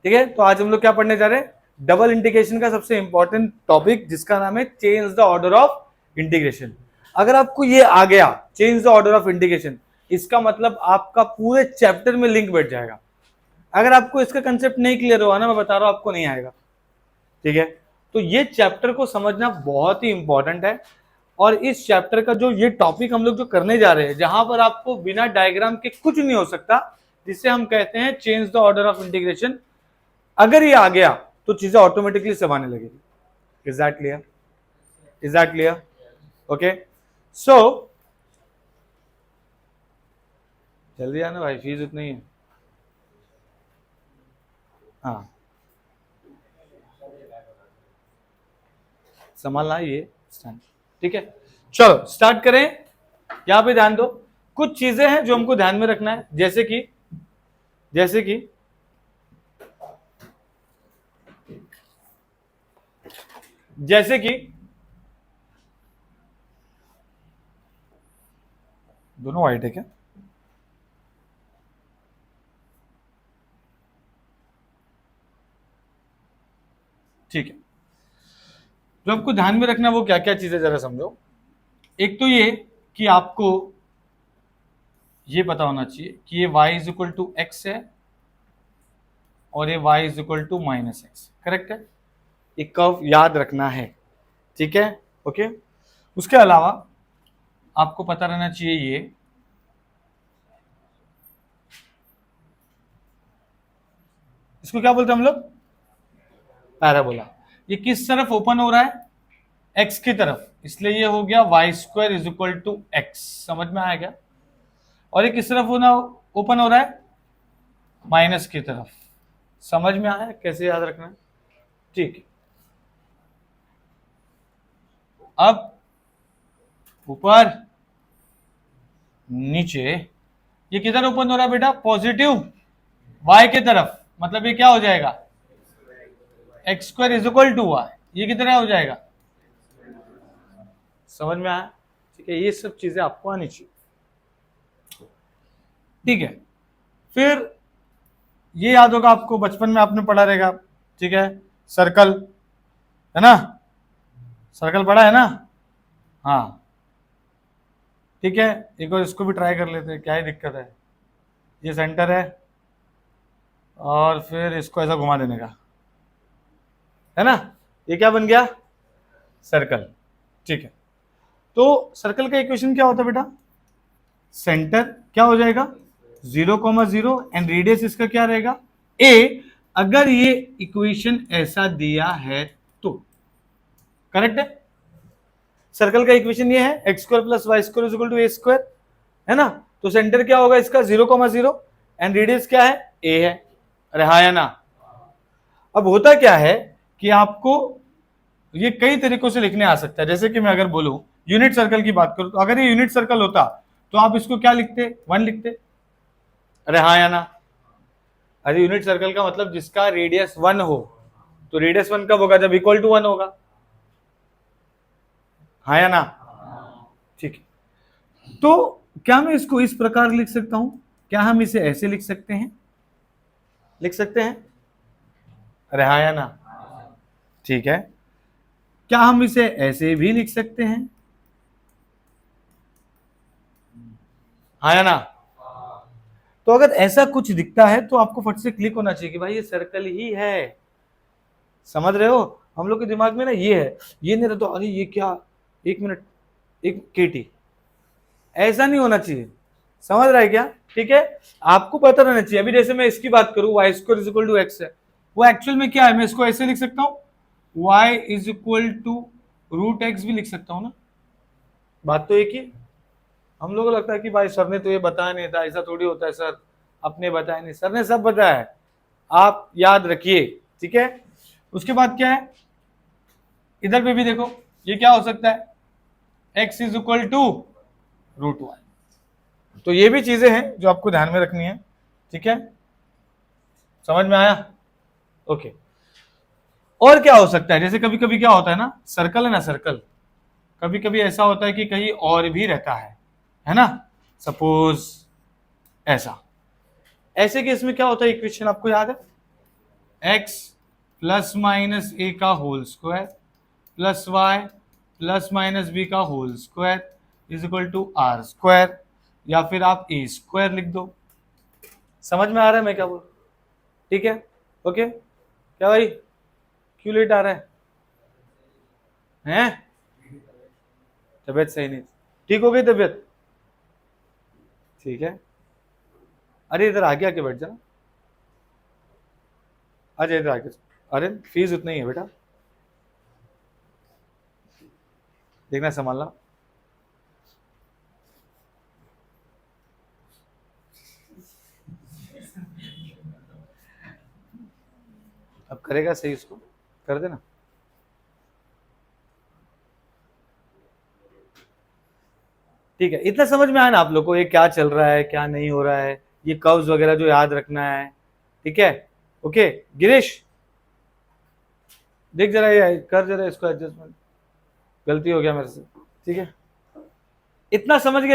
ठीक है, तो आज हम लोग क्या पढ़ने जा रहे हैं, डबल इंटीग्रेशन का सबसे इंपॉर्टेंट टॉपिक जिसका नाम है change the order of integration. अगर आपको ये आ गया change the order of integration, इसका मतलब आपका पूरे चैप्टर में लिंक बैठ जाएगा। अगर आपको इसका कंसेप्ट नहीं क्लियर हुआ ना, मैं बता रहा हूं आपको नहीं आएगा। ठीक है, तो ये चैप्टर को समझना बहुत ही इंपॉर्टेंट है। और इस चैप्टर का जो ये टॉपिक हम लोग जो करने जा रहे हैं, जहां पर आपको बिना डायग्राम के कुछ नहीं हो सकता, जिसे हम कहते हैं change the order of integration, अगर ये आ गया तो चीजें ऑटोमेटिकली सब आने लगेगी। Is that clear? Is that clear? Okay, so जल्दी आना भाई, फीस उतनी है। हाँ, संभालना ये स्टैंड। ठीक है, चलो स्टार्ट करें। यहां पे ध्यान दो, कुछ चीजें हैं जो हमको ध्यान में रखना है, जैसे कि दोनों वाइट है क्या? ठीक है, जो आपको ध्यान में रखना है वो क्या क्या चीजें जरा समझो। एक तो ये कि आपको ये पता होना चाहिए कि ये y is equal to x है और ये y is equal to minus x, correct है? ये कर्व याद रखना है, ठीक है? ओके, उसके अलावा आपको पता रहना चाहिए ये इसको क्या बोलते हैं हम लोग, पैराबोला। ये किस तरफ ओपन हो रहा है? एक्स की तरफ, इसलिए ये हो गया y square is equal to x. समझ में आया क्या? और ये किस तरफ होना ओपन हो रहा है? माइनस की तरफ। समझ में आया कैसे याद रखना है? ठीक है, अब ऊपर नीचे ये किधर ओपन हो रहा है बेटा? पॉजिटिव वाई की तरफ, मतलब ये क्या हो जाएगा? X square is equal to y. ये कितना हो जाएगा? समझ में आया? ठीक है, ये सब चीजें आपको आनी चाहिए। ठीक है, फिर ये याद होगा आपको, बचपन में आपने पढ़ा रहेगा, ठीक है, सर्कल है ना, सर्कल पढ़ा है ना? हाँ, ठीक है, एक बार इसको भी ट्राई कर लेते हैं, क्या ही दिक्कत है। ये सेंटर है और फिर इसको ऐसा घुमा देने का, है ना? ये क्या बन गया? सर्कल। ठीक है, तो सर्कल का इक्वेशन क्या होता है बेटा? सेंटर क्या हो जाएगा? 0,0 एंड रेडियस इसका क्या रहेगा? a। अगर ये इक्वेशन ऐसा दिया है तो करेक्ट है। सर्कल का इक्वेशन ये है x square plus y square is equal to A square, है ना? तो सेंटर क्या होगा इसका? 0,0 एंड रेडियस क्या है? a है। अरे हाँ या ना? अब होता क्या है कि आपको ये कई तरीकों से लिखने आ सकता है। जैसे कि मैं अगर बोलूं यूनिट सर्कल की बात करूं, तो अगर ये यूनिट सर्कल होता तो आप इसको क्या लिखते? 1 लिखते। अरे हाँ या ना? अरे यूनिट सर्कल का मतलब जिसका रेडियस 1 हो, तो रेडियस 1 कब होगा? जब इक्वल टू 1 होगा। हाँ या ना? ठीक है, तो क्या मैं इसको इस प्रकार लिख सकता हूं? क्या हम इसे ऐसे लिख सकते हैं? लिख सकते हैं? अरे हाँ या ना? ठीक है, क्या हम इसे ऐसे भी लिख सकते हैं? हाँ या ना? तो अगर ऐसा कुछ दिखता है तो आपको फट से क्लिक होना चाहिए कि भाई ये सर्कल ही है। समझ रहे हो? हम लोग के दिमाग में ना ये है, ये नहीं रहता अरे ये क्या, एक मिनट, एक केटी, ऐसा नहीं होना चाहिए। समझ रहा है क्या? ठीक है, आपको पता रहना चाहिए। अभी जैसे मैं इसकी बात करूं, y square is equal to x है, वो एक्चुअल में क्या है? मैं इसको ऐसे लिख सकता हूं, y is equal to root x भी लिख सकता हूं ना। बात तो एक ही। हम लोगों को लगता है कि भाई सर ने तो ये बताया नहीं था, ऐसा थोड़ी होता है सर, अपने बताया नहीं, सर ने सब बताया है, आप याद रखिए। ठीक है, उसके बाद क्या है? इधर पे भी देखो, ये क्या हो सकता है? x is equal to root y. तो ये भी चीजें हैं जो आपको ध्यान में रखनी है। ठीक है, समझ में आया? ओके, और क्या हो सकता है? जैसे कभी कभी क्या होता है ना, सर्कल है ना, सर्कल कभी कभी ऐसा होता है कि कहीं और भी रहता है ना? सपोज ऐसा, ऐसे केस में क्या होता है? इक्वेशन आपको याद है? एक्स प्लस माइनस ए का whole square plus Y plus minus B का whole square is equal to R square, या फिर आप ए स्क्वायर लिख दो। समझ में आ रहा है मैं क्या बोल? ठीक है, ओके। क्या भाई, क्यों लेट आ रहा है? हैं? तबीयत सही नहीं, ठीक हो गई तबीयत? ठीक है, अरे इधर आगे आके बैठ जा। अरे इधर आके, अरे फीस उतना ही है बेटा, देखना संभालना। अब करेगा सही, इसको कर देना। ठीक है, इतना समझ में आया ना आप लोग को, ये क्या चल रहा है क्या नहीं हो रहा है, ये कर्व्स वगैरह जो याद रखना है। ठीक है, ओके। गिरीश देख जरा, ये कर जरा इसको एडजस्टमेंट, गलती हो गया मेरे से। ठीक है, इतना समझ गया।